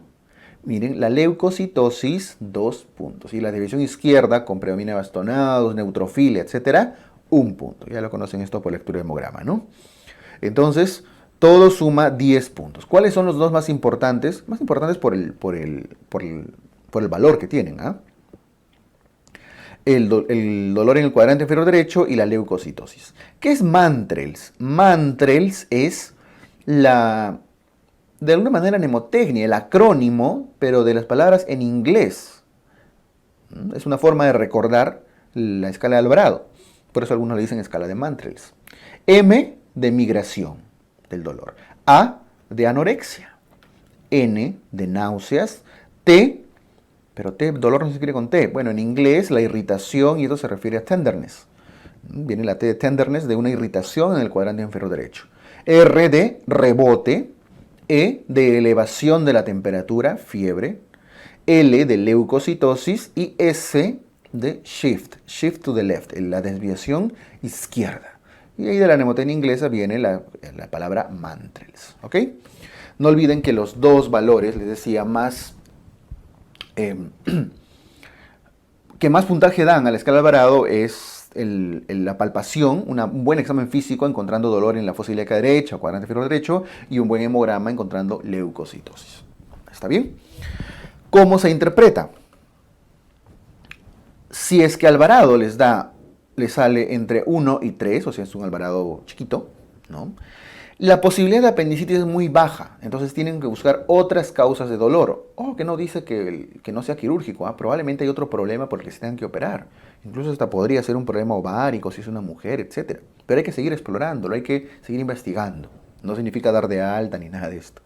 Miren, la leucocitosis, 2 puntos. Y la división izquierda, con predominio de bastonados, neutrofilia, etcétera, un punto. Ya lo conocen esto por lectura de hemograma, ¿no? Entonces, todo suma 10 puntos. ¿Cuáles son los dos más importantes? Más importantes por el valor que tienen, ¿ah? El dolor en el cuadrante inferior derecho y la leucocitosis. ¿Qué es Mantrels? Mantrels es de alguna manera mnemotecnia, el acrónimo, pero de las palabras en inglés. Es una forma de recordar la escala de Alvarado. Por eso algunos le dicen escala de Mantrels. M de migración del dolor. A de anorexia. N de náuseas. T, pero T, dolor no se escribe con T. Bueno, en inglés la irritación, y esto se refiere a tenderness. Viene la T de tenderness de una irritación en el cuadrante inferior derecho. R de rebote. E de elevación de la temperatura, fiebre. L de leucocitosis y S de shift to the left, la desviación izquierda. Y ahí de la mnemotecnia inglesa viene la palabra Mantrels, ¿ok? No olviden que los dos valores, les decía, que más puntaje dan a la escala de Alvarado es la palpación, un buen examen físico encontrando dolor en la fosa ilíaca derecha o cuadrante inferior derecho, y un buen hemograma encontrando leucocitosis. ¿Está bien? ¿Cómo se interpreta? Si es que Alvarado les sale entre 1 y 3, o sea, es un Alvarado chiquito, ¿no? La posibilidad de apendicitis es muy baja, entonces tienen que buscar otras causas de dolor. Ojo que no dice que no sea quirúrgico, probablemente hay otro problema por el que se tengan que operar. Incluso hasta podría ser un problema ovárico si es una mujer, etc. Pero hay que seguir explorándolo, hay que seguir investigando. No significa dar de alta ni nada de esto,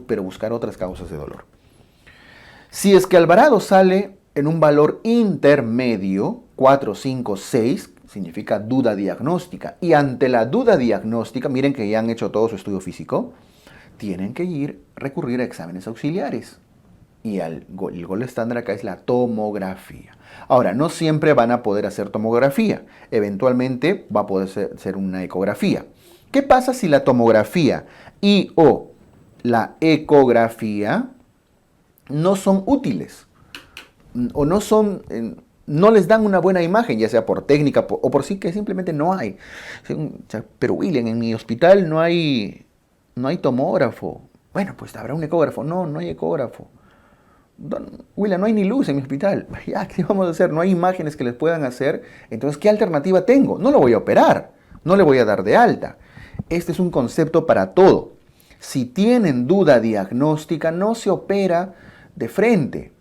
pero buscar otras causas de dolor. Si es que Alvarado sale en un valor intermedio, 4, 5, 6, significa duda diagnóstica. Y ante la duda diagnóstica, miren que ya han hecho todo su estudio físico, tienen que recurrir a exámenes auxiliares. Y el gol estándar acá es la tomografía. Ahora, no siempre van a poder hacer tomografía. Eventualmente va a poder ser una ecografía. ¿Qué pasa si la tomografía y o la ecografía no son útiles? O no les dan una buena imagen, ya sea por técnica o por sí que simplemente no hay. Pero William, en mi hospital no hay tomógrafo. Bueno, pues habrá un ecógrafo. No hay ecógrafo. William, no hay ni luz en mi hospital. Ya, ¿qué vamos a hacer? No hay imágenes que les puedan hacer. Entonces, ¿qué alternativa tengo? No lo voy a operar. No le voy a dar de alta. Este es un concepto para todo. Si tienen duda diagnóstica, no se opera de frente.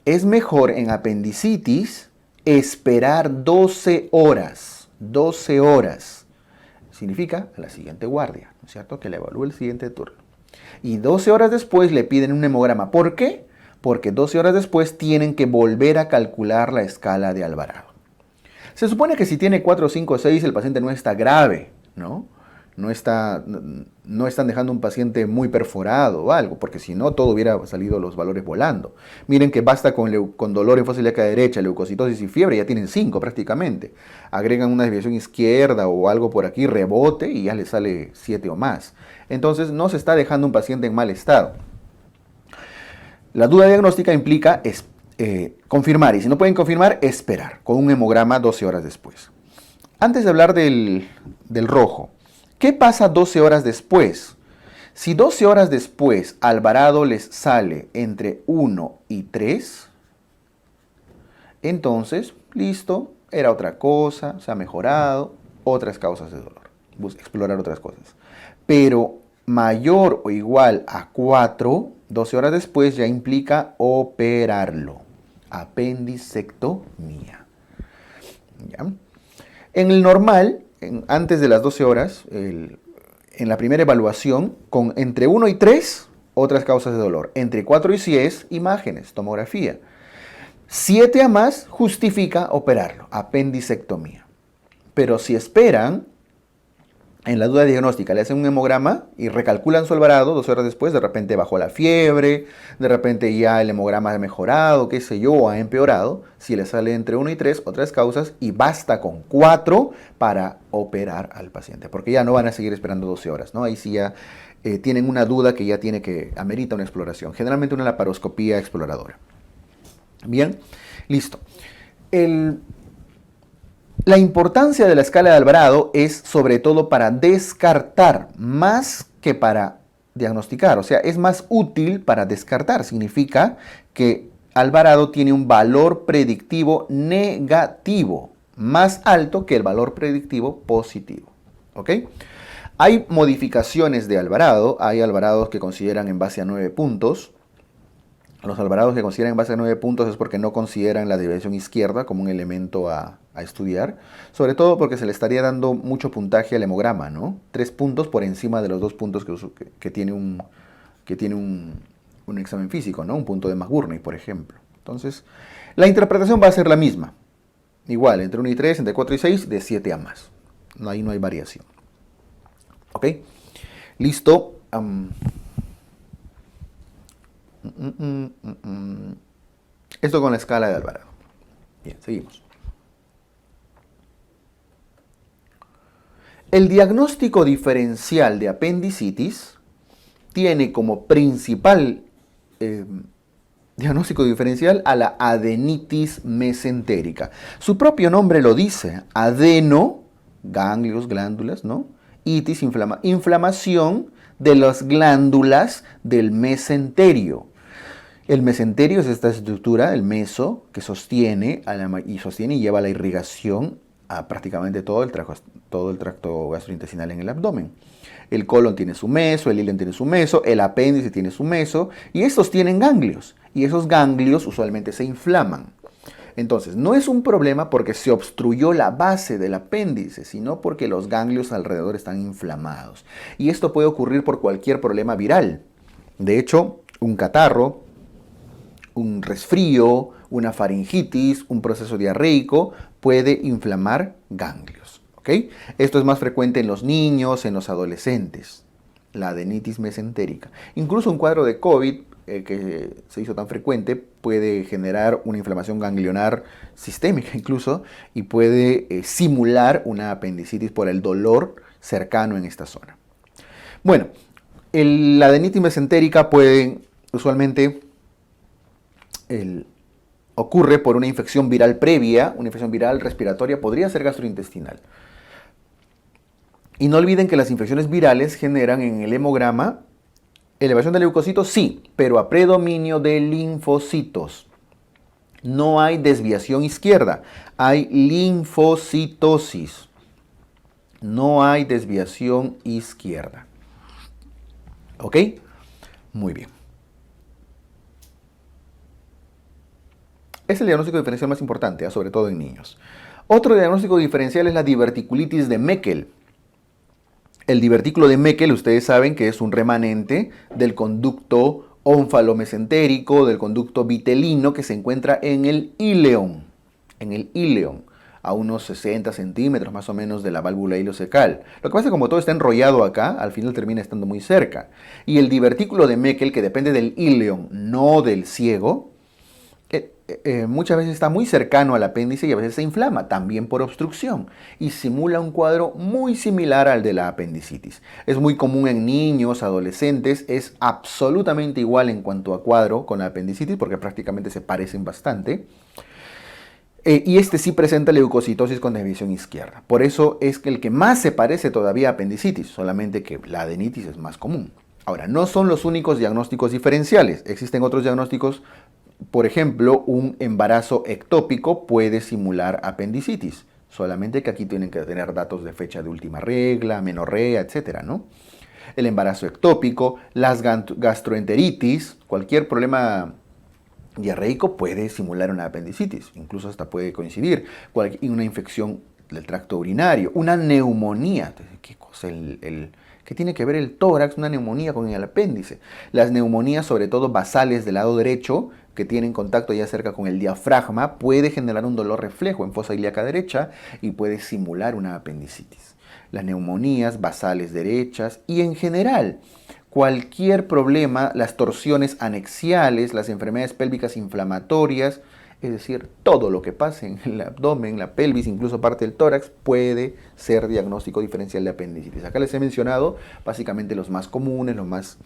Es mejor en apendicitis esperar 12 horas. 12 horas. Significa a la siguiente guardia, ¿no es cierto? Que le evalúe el siguiente turno. Y 12 horas después le piden un hemograma. ¿Por qué? Porque 12 horas después tienen que volver a calcular la escala de Alvarado. Se supone que si tiene 4, 5, 6 el paciente no está grave, ¿no? No están dejando un paciente muy perforado o algo, porque si no, todo hubiera salido los valores volando. Miren que basta con dolor en fosa ilíaca derecha, leucocitosis y fiebre, ya tienen 5 prácticamente. Agregan una desviación izquierda o algo por aquí, rebote, y ya les sale 7 o más. Entonces, no se está dejando un paciente en mal estado. La duda diagnóstica implica confirmar, y si no pueden confirmar, esperar, con un hemograma 12 horas después. Antes de hablar del rojo, ¿qué pasa 12 horas después? Si 12 horas después Alvarado les sale entre 1 y 3, Entonces, listo, era otra cosa, se ha mejorado, otras causas de dolor. Explorar otras cosas. Pero mayor o igual a 4, 12 horas después ya implica operarlo. Apendicectomía. ¿Ya? En el normal, antes de las 12 horas, en la primera evaluación, con entre 1 y 3, otras causas de dolor. Entre 4 y 10, imágenes, tomografía. 7 a más justifica operarlo, apendicectomía. Pero si esperan, en la duda diagnóstica le hacen un hemograma y recalculan su alvarado 12 horas después, de repente bajó la fiebre, de repente ya el hemograma ha mejorado, qué sé yo, ha empeorado. Si le sale entre 1 y 3, otras causas, y basta con 4 para operar al paciente, porque ya no van a seguir esperando 12 horas, ¿no? Ahí sí ya tienen una duda que ya amerita una exploración, generalmente una laparoscopía exploradora. Bien, listo. La importancia de la escala de Alvarado es sobre todo para descartar más que para diagnosticar. O sea, es más útil para descartar. Significa que Alvarado tiene un valor predictivo negativo más alto que el valor predictivo positivo. ¿Ok? Hay modificaciones de Alvarado. Hay Alvarados que consideran en base a 9 puntos. Los alvarados que consideran en base a 9 puntos es porque no consideran la desviación izquierda como un elemento a estudiar, sobre todo porque se le estaría dando mucho puntaje al hemograma, ¿no? 3 puntos por encima de los 2 puntos que tiene un examen físico, ¿no? Un punto de McBurney, por ejemplo. Entonces, la interpretación va a ser la misma. Igual, entre 1 y 3, entre 4 y 6, de 7 a más. Ahí no hay variación. ¿Ok? Listo. Esto con la escala de Alvarado. Bien, seguimos. El diagnóstico diferencial de apendicitis tiene como principal diagnóstico diferencial a la adenitis mesentérica. Su propio nombre lo dice, adeno, ganglios, glándulas, ¿no? Itis, inflamación de las glándulas del mesenterio. El mesenterio es esta estructura, el meso, que sostiene y lleva la irrigación a prácticamente todo el tracto gastrointestinal en el abdomen. El colon tiene su meso, el ilien tiene su meso, el apéndice tiene su meso, y estos tienen ganglios, y esos ganglios usualmente se inflaman. Entonces, no es un problema porque se obstruyó la base del apéndice, sino porque los ganglios alrededor están inflamados. Y esto puede ocurrir por cualquier problema viral. De hecho, un catarro, un resfrío, una faringitis, un proceso diarreico puede inflamar ganglios. ¿Ok? Esto es más frecuente en los niños, en los adolescentes, la adenitis mesentérica. Incluso un cuadro de COVID que se hizo tan frecuente puede generar una inflamación ganglionar sistémica incluso y puede simular una apendicitis por el dolor cercano en esta zona. Bueno, la adenitis mesentérica usualmente ocurre por una infección viral previa, una infección viral respiratoria, podría ser gastrointestinal. Y no olviden que las infecciones virales generan en el hemograma elevación de leucocitos, sí, pero a predominio de linfocitos. No hay desviación izquierda, hay linfocitosis. No hay desviación izquierda. ¿Ok? Muy bien. Es el diagnóstico diferencial más importante, sobre todo en niños. Otro diagnóstico diferencial es la diverticulitis de Meckel. El divertículo de Meckel, ustedes saben que es un remanente del conducto ónfalo-mesentérico, del conducto vitelino que se encuentra en el íleon, a unos 60 centímetros más o menos de la válvula ileocecal. Lo que pasa es que como todo está enrollado acá, al final termina estando muy cerca. Y el divertículo de Meckel, que depende del íleon, no del ciego, muchas veces está muy cercano al apéndice y a veces se inflama, también por obstrucción, y simula un cuadro muy similar al de la apendicitis. Es muy común en niños, adolescentes, es absolutamente igual en cuanto a cuadro con la apendicitis porque prácticamente se parecen bastante. Y este sí presenta leucocitosis con desviación izquierda. Por eso es que el que más se parece todavía a apendicitis, solamente que la adenitis es más común. Ahora, no son los únicos diagnósticos diferenciales, existen otros diagnósticos Por ejemplo, un embarazo ectópico puede simular apendicitis, solamente que aquí tienen que tener datos de fecha de última regla, menorrea, etcétera, ¿no? El embarazo ectópico, las gastroenteritis, cualquier problema diarreico puede simular una apendicitis, incluso hasta puede coincidir, una infección del tracto urinario, una neumonía. ¿Qué cosa? ¿Qué tiene que ver el tórax, una neumonía con el apéndice? Las neumonías, sobre todo basales del lado derecho, que tienen contacto ya cerca con el diafragma, puede generar un dolor reflejo en fosa ilíaca derecha y puede simular una apendicitis. Las neumonías basales derechas y en general cualquier problema, las torsiones anexiales, las enfermedades pélvicas inflamatorias, es decir, todo lo que pase en el abdomen, la pelvis, incluso parte del tórax, puede ser diagnóstico diferencial de apendicitis. Acá les he mencionado básicamente los más comunes, los más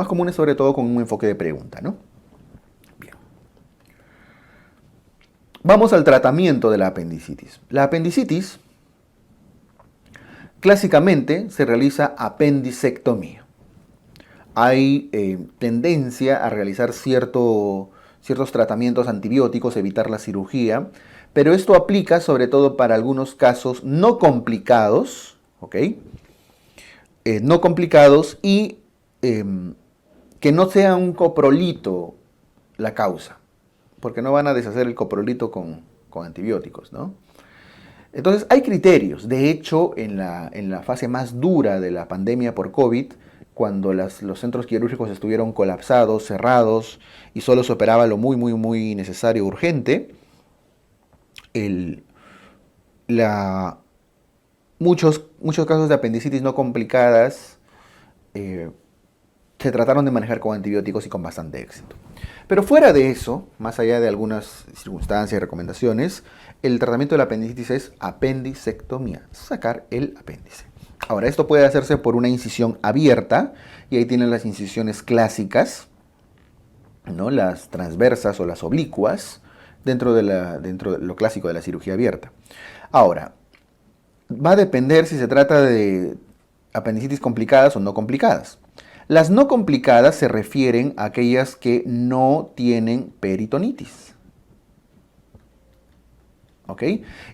comunes sobre todo con un enfoque de pregunta, ¿no? Bien. Vamos al tratamiento de la apendicitis. La apendicitis clásicamente se realiza apendicectomía. Hay tendencia a realizar ciertos tratamientos antibióticos, evitar la cirugía, pero esto aplica sobre todo para algunos casos no complicados, ¿ok? No complicados y que no sea un coprolito la causa, porque no van a deshacer el coprolito con antibióticos, ¿no? Entonces hay criterios. De hecho, en la fase más dura de la pandemia por COVID, cuando los centros quirúrgicos estuvieron colapsados, cerrados y solo se operaba lo muy, muy, muy necesario, urgente, muchos casos de apendicitis no complicadas se trataron de manejar con antibióticos y con bastante éxito. Pero fuera de eso, más allá de algunas circunstancias y recomendaciones, el tratamiento de la apendicitis es apendicectomía, sacar el apéndice. Ahora, esto puede hacerse por una incisión abierta, y ahí tienen las incisiones clásicas, ¿no? Las transversas o las oblicuas, dentro de lo clásico de la cirugía abierta. Ahora, va a depender si se trata de apendicitis complicadas o no complicadas. Las no complicadas se refieren a aquellas que no tienen peritonitis. ¿Ok?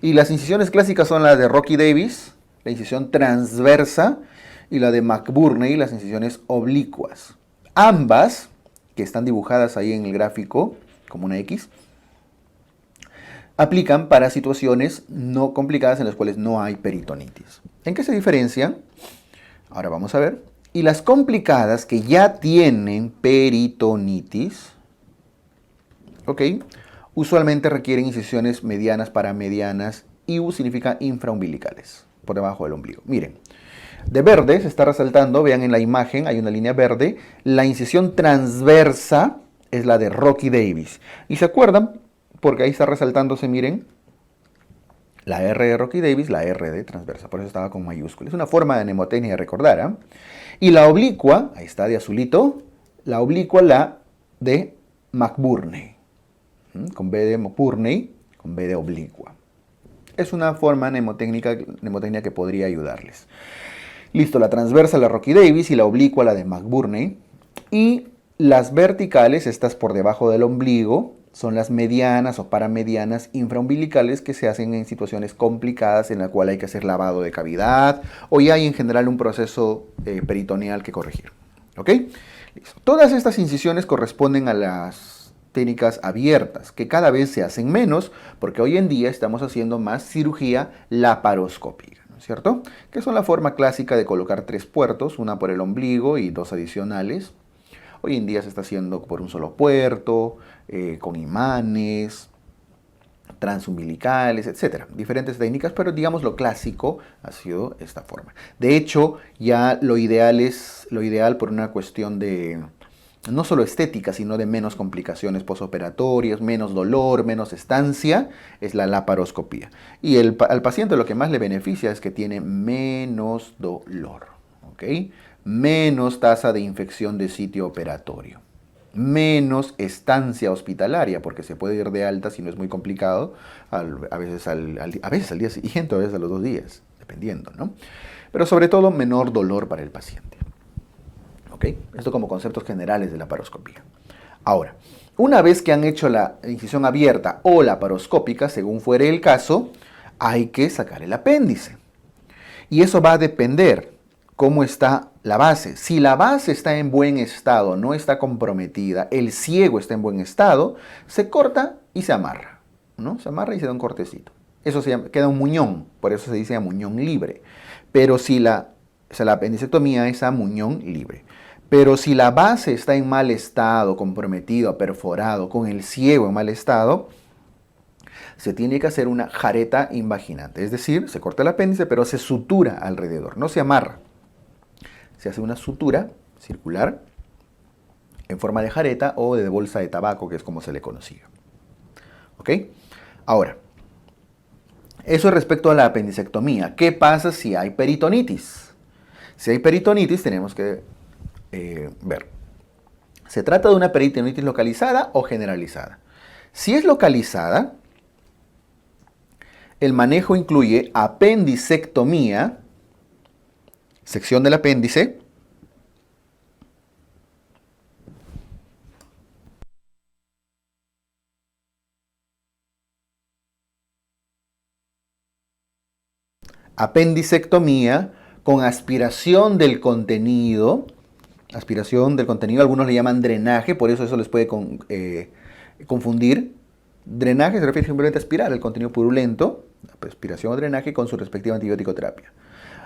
Y las incisiones clásicas son las de Rocky Davis, la incisión transversa, y la de McBurney, las incisiones oblicuas. Ambas, que están dibujadas ahí en el gráfico como una X, aplican para situaciones no complicadas en las cuales no hay peritonitis. ¿En qué se diferencian? Ahora vamos a ver. Y las complicadas que ya tienen peritonitis, ¿ok? Usualmente requieren incisiones medianas para medianas, y U significa infraumbilicales, por debajo del ombligo. Miren, de verde se está resaltando, vean en la imagen, hay una línea verde, la incisión transversa es la de Rocky Davis. ¿Y se acuerdan? Porque ahí está resaltándose, miren, la R de Rocky Davis, la R de transversa, por eso estaba con mayúsculas. Es una forma de mnemotecnia de recordar, ¿eh? Y la oblicua, ahí está de azulito, la oblicua, la de McBurney, con B de McBurney, con B de oblicua. Es una forma mnemotecnia que podría ayudarles. Listo, la transversa, la Rocky Davis, y la oblicua, la de McBurney. Y las verticales, estas por debajo del ombligo, son las medianas o paramedianas infraumbilicales, que se hacen en situaciones complicadas en la cual hay que hacer lavado de cavidad o ya hay en general un proceso peritoneal que corregir. ¿Ok? Listo. Todas estas incisiones corresponden a las técnicas abiertas, que cada vez se hacen menos porque hoy en día estamos haciendo más cirugía laparoscópica, ¿no es cierto? Que son la forma clásica de colocar 3 puertos, una por el ombligo y 2 adicionales. Hoy en día se está haciendo por un solo puerto, con imanes, transumbilicales, etc. Diferentes técnicas, pero digamos lo clásico ha sido esta forma. De hecho, ya lo ideal por una cuestión de no solo estética, sino de menos complicaciones postoperatorias, menos dolor, menos estancia, es la laparoscopía. Y al paciente lo que más le beneficia es que tiene menos dolor, ¿ok? Menos tasa de infección de sitio operatorio, menos estancia hospitalaria, porque se puede ir de alta si no es muy complicado, a veces al día siguiente, a veces a los 2 días, dependiendo, ¿no? Pero sobre todo menor dolor para el paciente. ¿Ok? Esto como conceptos generales de la laparoscopía. Ahora, una vez que han hecho la incisión abierta o laparoscópica, según fuere el caso, hay que sacar el apéndice. Y eso va a depender cómo está la base. Si la base está en buen estado, no está comprometida, el ciego está en buen estado, se corta y se amarra, ¿no? Se amarra y se da un cortecito. Eso queda un muñón, por eso se dice a muñón libre. Pero si la apendicectomía es a muñón libre. Pero si la base está en mal estado, comprometido, perforado, con el ciego en mal estado, se tiene que hacer una jareta invaginante. Es decir, se corta el apéndice, pero se sutura alrededor, no se amarra. Se hace una sutura circular en forma de jareta o de bolsa de tabaco, que es como se le conocía. ¿Ok? Ahora, eso respecto a la apendicectomía. ¿Qué pasa si hay peritonitis? Si hay peritonitis, tenemos que ver. ¿Se trata de una peritonitis localizada o generalizada? Si es localizada, el manejo incluye apendicectomía, sección del apéndice, apendicectomía con aspiración del contenido. Aspiración del contenido, algunos le llaman drenaje, por eso les puede confundir. Drenaje se refiere simplemente a aspirar el contenido purulento, aspiración o drenaje con su respectiva antibiótico terapia.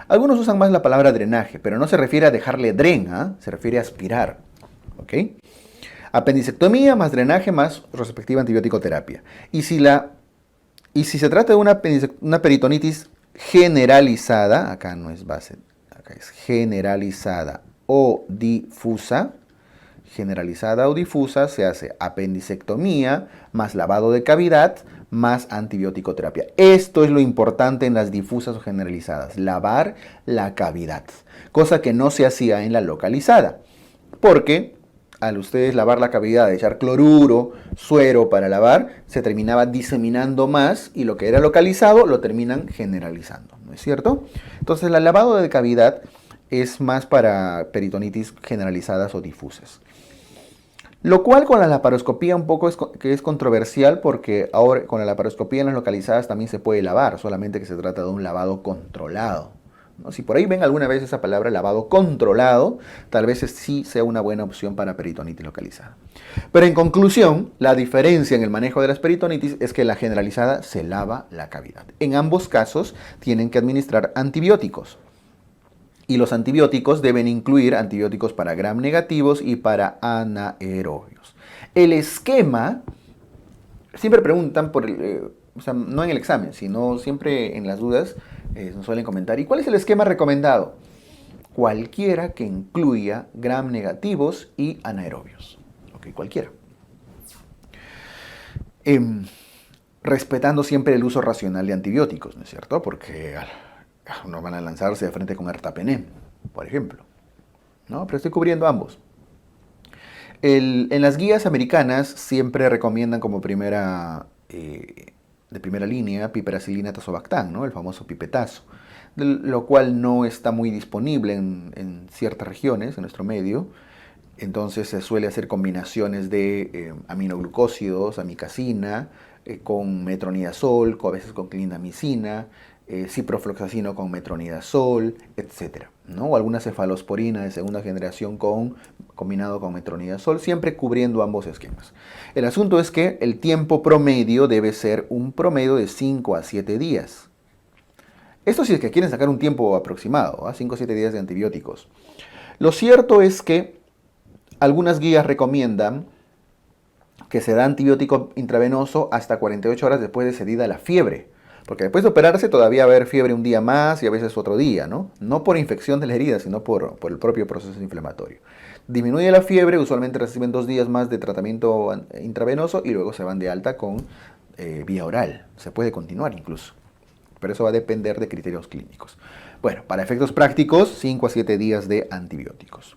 Algunos usan más la palabra drenaje, pero no se refiere a dejarle dren, se refiere a aspirar. ¿Ok? Apendicectomía más drenaje más respectiva antibiótico terapia. Y si se trata de una peritonitis generalizada, acá no es base, acá es generalizada o difusa, se hace apendicectomía más lavado de cavidad más antibiótico terapia. Esto es lo importante en las difusas o generalizadas, lavar la cavidad, cosa que no se hacía en la localizada, porque al ustedes lavar la cavidad, echar cloruro, suero para lavar, se terminaba diseminando más y lo que era localizado lo terminan generalizando, ¿no es cierto? Entonces el lavado de cavidad es más para peritonitis generalizadas o difusas. Lo cual con la laparoscopía un poco es controversial, porque ahora con la laparoscopía en las localizadas también se puede lavar, solamente que se trata de un lavado controlado, ¿no? Si por ahí ven alguna vez esa palabra lavado controlado, tal vez sí sea una buena opción para peritonitis localizada. Pero en conclusión, la diferencia en el manejo de las peritonitis es que la generalizada se lava la cavidad. En ambos casos tienen que administrar antibióticos. Y los antibióticos deben incluir antibióticos para gram negativos y para anaerobios. El esquema, siempre preguntan o sea, no en el examen, sino siempre en las dudas, nos suelen comentar, ¿y cuál es el esquema recomendado? Cualquiera que incluya gram negativos y anaerobios. Ok, cualquiera. Respetando siempre el uso racional de antibióticos, ¿no es cierto? Porque no van a lanzarse de frente con ertapenem, por ejemplo, ¿no? Pero estoy cubriendo ambos. En las guías americanas siempre recomiendan como de primera línea piperacilina tazobactam, ¿no? El famoso pipetazo, lo cual no está muy disponible en ciertas regiones en nuestro medio. Entonces se suele hacer combinaciones de aminoglucósidos, amicacina, con metronidazol, a veces con clindamicina, ciprofloxacino con metronidazol, etc., ¿no? O alguna cefalosporina de segunda generación combinado con metronidazol, siempre cubriendo ambos esquemas. El asunto es que el tiempo promedio debe ser un promedio de 5 a 7 días. Esto si es que quieren sacar un tiempo aproximado, 5 o 7 días de antibióticos. Lo cierto es que algunas guías recomiendan que se da antibiótico intravenoso hasta 48 horas después de cedida la fiebre. Porque después de operarse todavía va a haber fiebre un día más y a veces otro día, ¿no? No por infección de la herida, sino por el propio proceso inflamatorio. Disminuye la fiebre, usualmente reciben 2 días más de tratamiento intravenoso y luego se van de alta con vía oral. Se puede continuar incluso. Pero eso va a depender de criterios clínicos. Bueno, para efectos prácticos, 5 a 7 días de antibióticos.